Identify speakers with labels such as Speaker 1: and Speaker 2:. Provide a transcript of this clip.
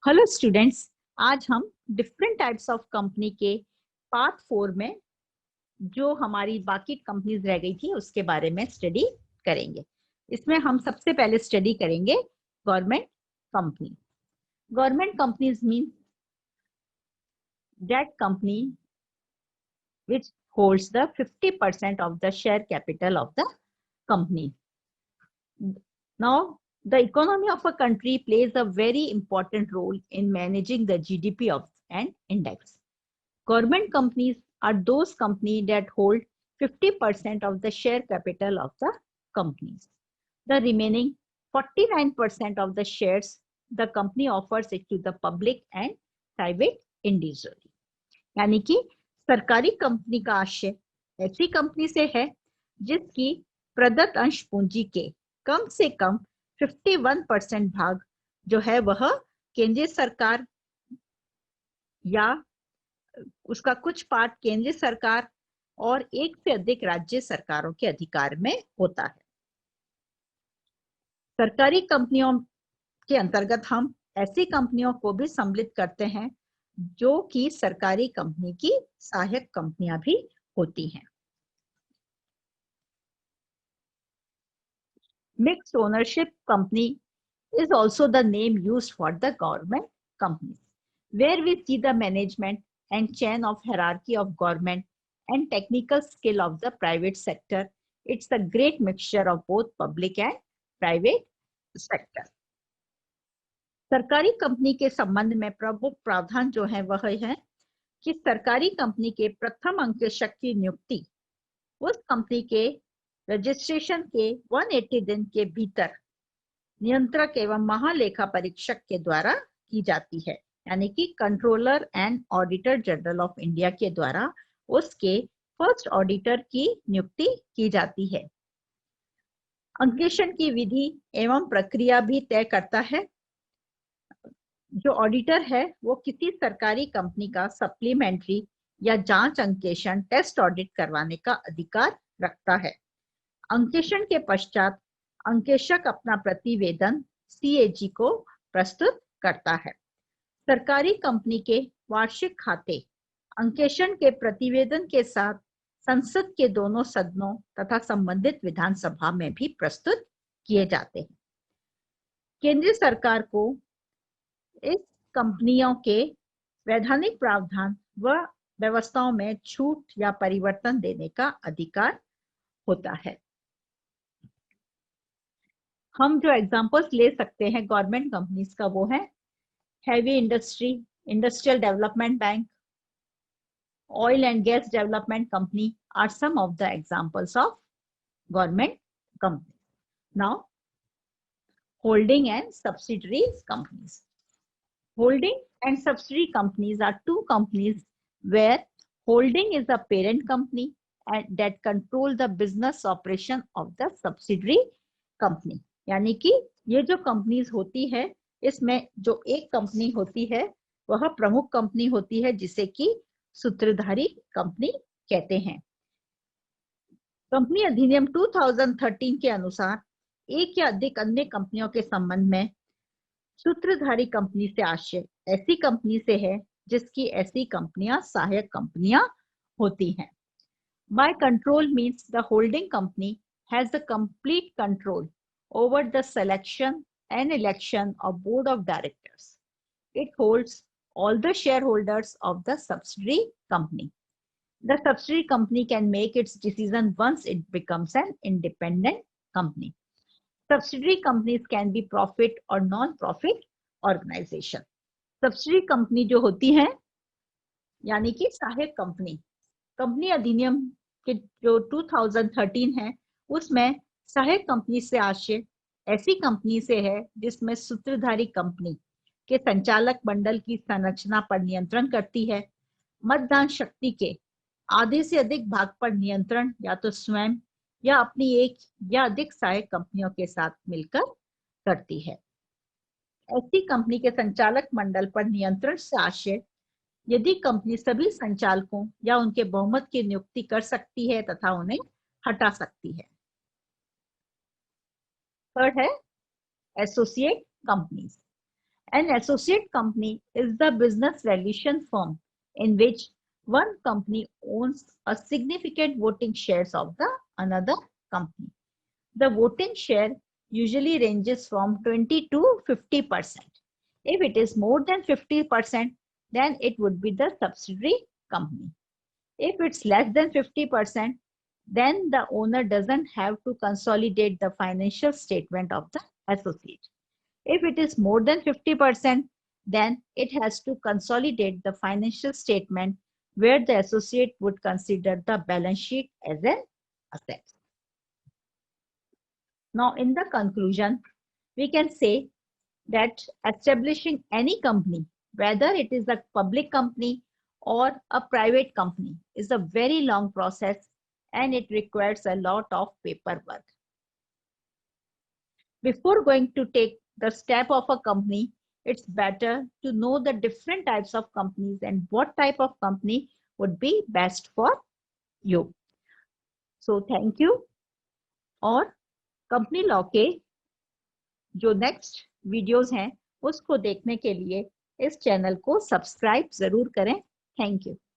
Speaker 1: Hello students, आज हम different types of company के पार्ट 4 में जो हमारी बाकी कंपनीज रह गई थी उसके बारे में स्टडी करेंगे। इसमें हम सबसे पहले स्टडी करेंगे government company. Government companies mean that company which holds the 50% of the share capital of the company. Now, the economy of a country plays a very important role in managing the GDP of an index. Government companies are those companies that hold 50% of the share capital of the companies. The remaining 49% of the shares the company offers it to the public and private individually. यानी कि सरकारी company का आशय ऐसी company से है जिसकी प्रदत्त अंश पूंजी के कम से कम 51% भाग जो है वह केंद्रीय सरकार या उसका कुछ पार्ट केंद्रीय सरकार और एक से अधिक राज्य सरकारों के अधिकार में होता है। सरकारी कंपनियों के अंतर्गत हम ऐसी कंपनियों को भी सम्मिलित करते हैं जो कि सरकारी कंपनी की सहायक कंपनियां भी होती हैं। Mixed ownership company is also the name used for the government companies, where we see the management and chain of hierarchy of government and technical skill of the private sector. It's a great mixture of both public and private sector. सरकारी company के संबंध में प्रमुख प्रावधान जो है वह है कि सरकारी कंपनी के प्रथम अंकेशक की नियुक्ति उस कंपनी के रजिस्ट्रेशन के 180 दिन के भीतर नियंत्रक एवं महालेखा परीक्षक के द्वारा की जाती है, यानी कि controller and auditor general of India के द्वारा उसके फर्स्ट ऑडिटर की नियुक्ति की जाती है। अंकेशन की विधि एवं प्रक्रिया भी तय करता है। जो ऑडिटर है वो किसी सरकारी कंपनी का सप्लीमेंट्री या जांच अंकेशन टेस्ट ऑडिट करवाने का अधिकार रखता है। अंकेशन के पश्चात अंकेशक अपना प्रतिवेदन सीएजी को प्रस्तुत करता है। सरकारी कंपनी के वार्षिक खाते अंकेशन के प्रतिवेदन के साथ संसद के दोनों सदनों तथा संबंधित विधानसभा में भी प्रस्तुत किए जाते हैं। केंद्रीय सरकार को इस कंपनियों के वैधानिक प्रावधान व व्यवस्थाओं में छूट या परिवर्तन देने का अधिकार होता है। हम जो एग्जांपल्स ले सकते हैं गवर्नमेंट कंपनीज का वो है heavy industry, industrial development bank, oil and gas development company are some of the examples of government company. Now holding and subsidiaries companies. Holding and subsidiary companies are two companies where holding is a parent company and that control the business operation of the subsidiary company. यानी कि ये जो companies होती है इसमें जो एक company होती है वह प्रमुख कंपनी होती है जिसे कि सूत्रधारी कंपनी कहते हैं। कंपनी अधिनियम 2013 के अनुसार एक या अधिक अन्य कंपनियों के संबंध में सूत्रधारी कंपनी से आशय ऐसी कंपनी से है जिसकी ऐसी कंपनियां सहायक कंपनियां होती हैं। By control means the holding company has the complete control over the selection and election of board of directors. It holds all the shareholders of the subsidiary company. The subsidiary company can make its decision once it becomes an independent company. Subsidiary companies can be profit or non-profit organization. Subsidiary company जो होती है यानी कि सहायक company, company अधिनियम के जो 2013 है उसमें सहायक कंपनी से आशय ऐसी कंपनी से है जिसमें सूत्रधारी कंपनी के संचालक मंडल की संरचना पर नियंत्रण करती है, मतदान शक्ति के आधे से अधिक भाग पर नियंत्रण या तो स्वयं या अपनी एक या अधिक सहायक कंपनियों के साथ मिलकर करती है। ऐसी कंपनी के संचालक मंडल पर नियंत्रण से आशय यदि कंपनी सभी संचालकों या उनके बहुमत की नियुक्ति कर सकती है तथा उन्हें हटा सकती है। थर्ड है associate companies. An associate company is the business valuation firm in which one company owns a significant voting shares of the another company. The voting share usually ranges from 20 to 50%. If it is more than 50%, then it would be the subsidiary company. If it's less than 50%, then the owner doesn't have to consolidate the financial statement of the associate. If it is more than 50%, then it has to consolidate the financial statement where the associate would consider the balance sheet as an asset. Now, in the conclusion, we can say that establishing any company, whether it is a public company or a private company, is a very long process and it requires a lot of paperwork. Before going to take the step of a company, it's better to know the different types of companies and what type of company would be best for you. So thank you. और company law के जो next videos हैं उसको देखने के लिए इस channel को सब्सक्राइब जरूर करें। Thank you.